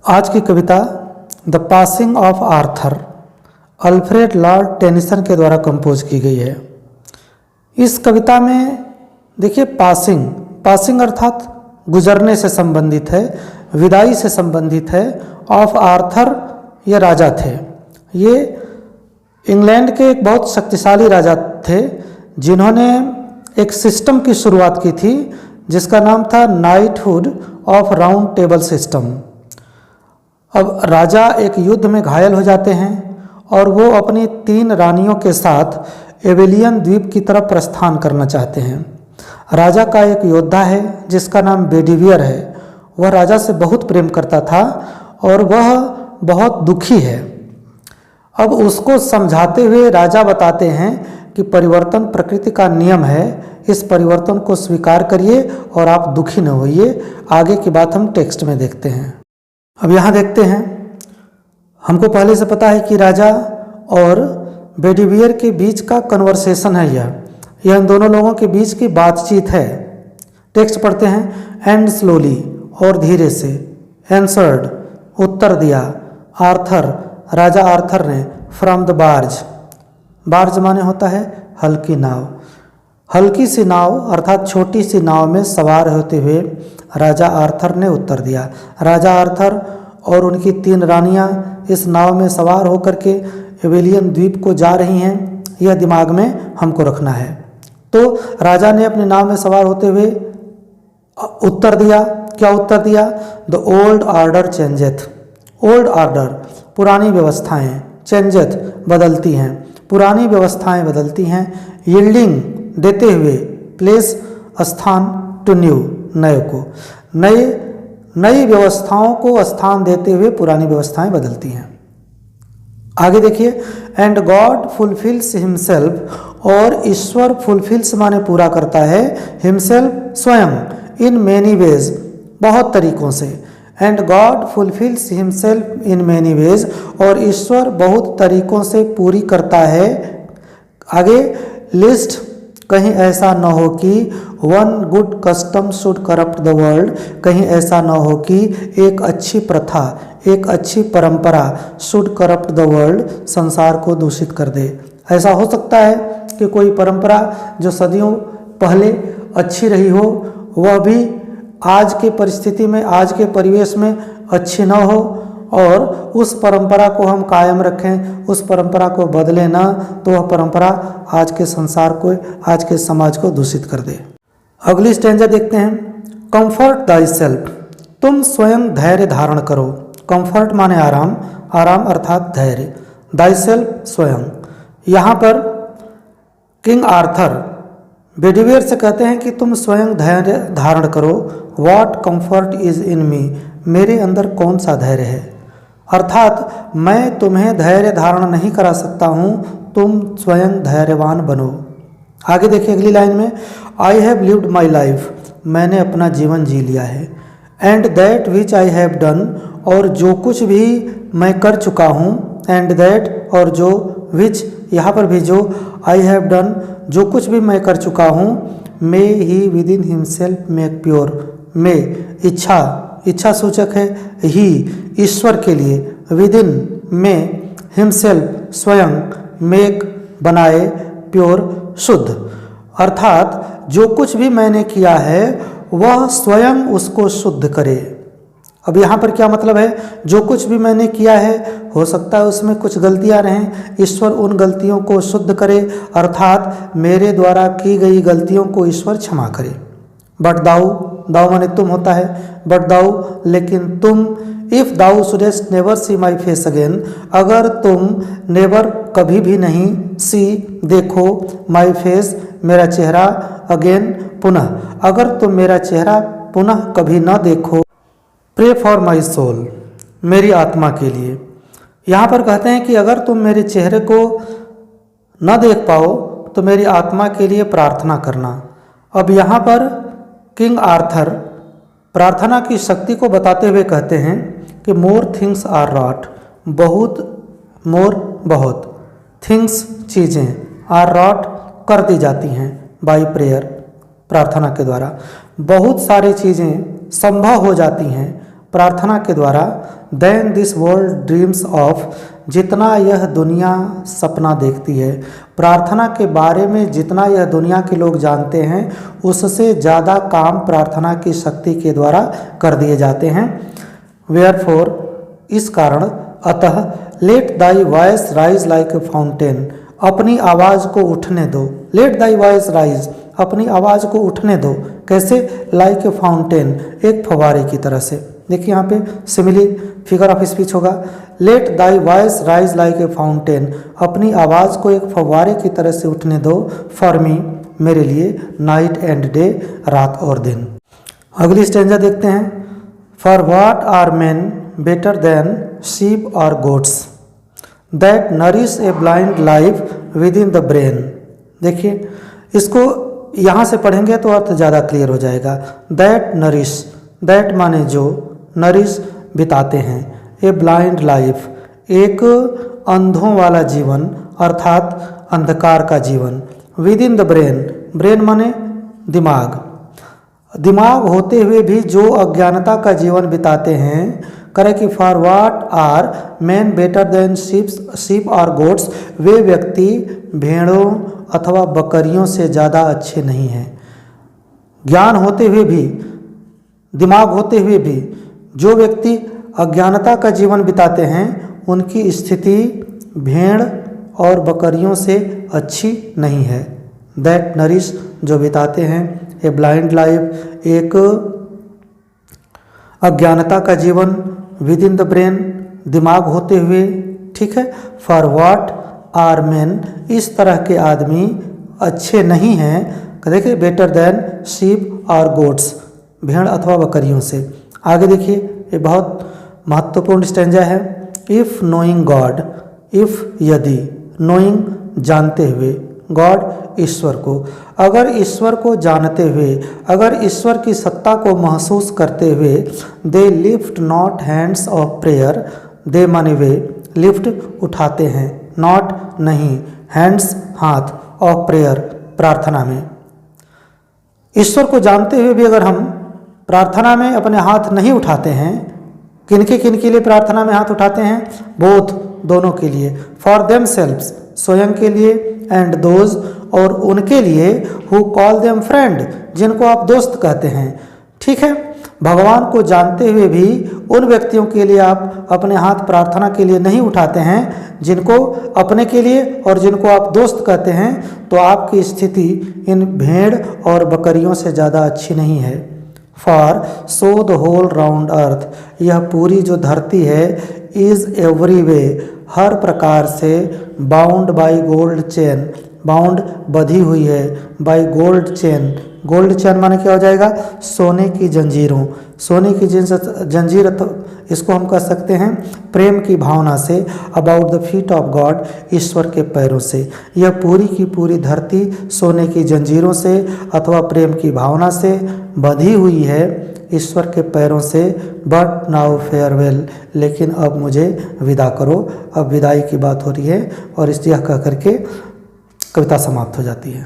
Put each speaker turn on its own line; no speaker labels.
आज की कविता the passing of Arthur Alfred Lord Tennyson के द्वारा कंपोज की गई है। इस कविता में देखिए पासिंग अर्थात गुजरने से संबंधित है, विदाई से संबंधित है। ऑफ आर्थर ये राजा थे। ये इंग्लैंड के एक बहुत शक्तिशाली राजा थे जिन्होंने एक सिस्टम की शुरुआत की थी जिसका नाम था knighthood of round table system. अब राजा एक युद्ध में घायल हो जाते हैं और वो अपनी 3 रानियों के साथ एवेलियन द्वीप की तरफ प्रस्थान करना चाहते हैं। राजा का एक योद्धा है जिसका नाम बेडिवियर है। वह राजा से बहुत प्रेम करता था और वह बहुत दुखी है। अब उसको समझाते हुए राजा बताते हैं कि परिवर्तन प्रकृति का नियम है, इस परिवर्तन को स्वीकार करिए और आप दुखी न होइए। आगे की बात हम टेक्स्ट में देखते हैं। अब यहाँ देखते हैं, हमको पहले से पता है कि राजा और बेडिवियर के बीच का कन्वर्सेशन है। यह इन दोनों लोगों के बीच की बातचीत है। टेक्स्ट पढ़ते हैं। एंड स्लोली और धीरे से, एंसर्ड उत्तर दिया, आर्थर राजा आर्थर ने, फ्रॉम द बार्ज माने होता है हल्की नाव। हल्की सी नाव अर्थात छोटी सी नाव में सवार होते हुए राजा आर्थर ने उत्तर दिया। राजा आर्थर और उनकी 3 रानियां इस नाव में सवार होकर के एवेलियन द्वीप को जा रही हैं, यह दिमाग में हमको रखना है। तो राजा ने अपनी नाव में सवार होते हुए उत्तर दिया। क्या उत्तर दिया? The old order changeth. Old order पुरानी व्यवस्थाएं, चेंजेथ बदलती हैं, पुरानी व्यवस्थाएं बदलती हैं। यील्डिंग देते हुए, प्लेस स्थान, टू न्यू नए को, नई व्यवस्थाओं को स्थान देते हुए पुरानी व्यवस्थाएं बदलती हैं। आगे देखिए। एंड गॉड फुलफिल्स हिमसेल्फ, और ईश्वर फुलफिल्स माने पूरा करता है, हिमसेल्फ स्वयं, इन मैनी वेज बहुत तरीकों से। And God fulfils himself in many ways, और ईश्वर बहुत तरीकों से पूरी करता है। आगे लिस्ट, कहीं ऐसा न हो कि one good custom should corrupt the world, कहीं ऐसा न हो कि एक अच्छी प्रथा, एक अच्छी परंपरा शुड करप्ट द वर्ल्ड, संसार को दूषित कर दे। ऐसा हो सकता है कि कोई परंपरा जो सदियों पहले अच्छी रही हो वह भी आज के परिस्थिति में, आज के परिवेश में अच्छी न हो, और उस परंपरा को हम कायम रखें, उस परंपरा को बदले ना, तो वह परंपरा आज के संसार को, आज के समाज को दूषित कर दे। अगली स्टेंजा देखते हैं। कंफर्ट दाई सेल्फ, तुम स्वयं धैर्य धारण करो। कंफर्ट माने आराम, आराम अर्थात धैर्य। दाई सेल्फ स्वयं। यहाँ पर किंग आर्थर बेडिवियर से कहते हैं कि तुम स्वयं धैर्य धारण करो। व्हाट कंफर्ट इज इन मी, मेरे अंदर कौन सा धैर्य है, अर्थात मैं तुम्हें धैर्य धारण नहीं करा सकता हूँ, तुम स्वयं धैर्यवान बनो। आगे देखिए अगली लाइन में। I have lived my life, मैंने अपना जीवन जी लिया है। And that which I have done, और जो कुछ भी मैं कर चुका हूँ। एंड दैट और जो, विच यहाँ पर भी जो, आई हैव डन जो कुछ भी मैं कर चुका हूँ। May he within himself make pure, may इच्छा सूचक है, ही ईश्वर के लिए, विद इन में, हिमसेल्फ स्वयं, मेक बनाए, प्योर शुद्ध, अर्थात जो कुछ भी मैंने किया है वह स्वयं उसको शुद्ध करे। अब यहाँ पर क्या मतलब है? जो कुछ भी मैंने किया है हो सकता है उसमें कुछ गलतियाँ रहें, ईश्वर उन गलतियों को शुद्ध करे, अर्थात मेरे द्वारा की गई गलतियों को ईश्वर क्षमा करे। बट दाऊ माने तुम होता है, बट दाऊ लेकिन तुम, if thou shouldst never see my face again, अगर तुम नेवर कभी भी नहीं, सी देखो, माई फेस मेरा चेहरा, अगेन पुनः, अगर तुम मेरा चेहरा पुनः कभी न देखो। प्रे फॉर माई सोल, मेरी आत्मा के लिए। यहाँ पर कहते हैं कि अगर तुम मेरे चेहरे को न देख पाओ तो मेरी आत्मा के लिए प्रार्थना करना। अब यहाँ पर किंग आर्थर प्रार्थना की शक्ति को बताते हुए कहते हैं कि मोर थिंग्स आर रॉट, बहुत थिंग्स चीज़ें, आर रॉट कर दी जाती हैं, बाई प्रेयर प्रार्थना के द्वारा। बहुत सारी चीज़ें संभव हो जाती हैं प्रार्थना के द्वारा, then this world dreams of, जितना यह दुनिया सपना देखती है, प्रार्थना के बारे में जितना यह दुनिया के लोग जानते हैं उससे ज़्यादा काम प्रार्थना की शक्ति के द्वारा कर दिए जाते हैं। वेयरफॉर, इस कारण, अतः, let thy voice rise like a fountain, अपनी आवाज़ को उठने दो। लेट दाई वॉइस राइज, अपनी आवाज़ को उठने दो। कैसे? लाइक ए फाउंटेन, एक फव्वारे की तरह से। देखिए यहाँ पे सिमिली फिगर ऑफ स्पीच होगा। Let thy voice rise like a fountain, अपनी आवाज़ को एक फव्वारे की तरह से उठने दो। फॉर मी, मेरे लिए, नाइट एंड डे, रात और दिन। अगली स्टेंजा देखते हैं। For what are men better than sheep और goats that nourish a blind life within the brain. देखिए इसको यहाँ से पढ़ेंगे तो अर्थ ज़्यादा क्लियर हो जाएगा। दैट नरिश, दैट माने जो, नरिश बिताते हैं, ए ब्लाइंड लाइफ, एक अंधों वाला जीवन अर्थात अंधकार का जीवन। With in the brain, brain माने दिमाग, दिमाग होते हुए भी जो अज्ञानता का जीवन बिताते हैं। करे कि for what are man better than sheep और गोट्स, वे व्यक्ति भेड़ों अथवा बकरियों से ज़्यादा अच्छे नहीं हैं। ज्ञान होते हुए भी, दिमाग होते हुए भी जो व्यक्ति अज्ञानता का जीवन बिताते हैं उनकी स्थिति भेड़ और बकरियों से अच्छी नहीं है। दैट नरिश, जो बिताते हैं, ए ब्लाइंड लाइफ, एक अज्ञानता का जीवन, विद इन द ब्रेन, दिमाग होते हुए। ठीक है। फॉर व्हाट आर मेन, इस तरह के आदमी अच्छे नहीं हैं। देखिए बेटर देन शीप और गोट्स, भेड़ अथवा बकरियों से। आगे देखिए, ये बहुत महत्वपूर्ण स्टेंजा है। इफ़ नोइंग गॉड, इफ़ यदि, नोइंग जानते हुए, गॉड ईश्वर को, अगर ईश्वर को जानते हुए, अगर ईश्वर की सत्ता को महसूस करते हुए, they lift not hands of prayer, they माने वे, लिफ्ट उठाते हैं, नॉट नहीं, हैंड्स हाथ, ऑफ प्रेयर प्रार्थना में। ईश्वर को जानते हुए भी अगर हम प्रार्थना में अपने हाथ नहीं उठाते हैं, किनके लिए प्रार्थना में हाथ उठाते हैं? बोथ, दोनों के लिए। फॉर देम सेल्व्स, स्वयं के लिए, एंड दोज, और उनके लिए, हु कॉल देम फ्रेंड, जिनको आप दोस्त कहते हैं। ठीक है। भगवान को जानते हुए भी उन व्यक्तियों के लिए आप अपने हाथ प्रार्थना के लिए नहीं उठाते हैं जिनको अपने के लिए और जिनको आप दोस्त कहते हैं, तो आपकी स्थिति इन भेड़ और बकरियों से ज़्यादा अच्छी नहीं है। For so the whole round earth, यह पूरी जो धरती है, इज़ एवरी वे, हर प्रकार से, bound by gold chain, bound बधी हुई है, by gold chain, gold chain माने क्या हो जाएगा? सोने की जंजीरों, सोने की जंजीर, इसको हम कह सकते हैं प्रेम की भावना से, about the feet of God, ईश्वर के पैरों से। यह पूरी की पूरी धरती सोने की जंजीरों से अथवा प्रेम की भावना से बंधी हुई है, ईश्वर के पैरों से। बट नाउ फेयरवेल, लेकिन अब मुझे विदा करो। अब विदाई की बात हो रही है और इस यह कह करके कविता समाप्त हो जाती है।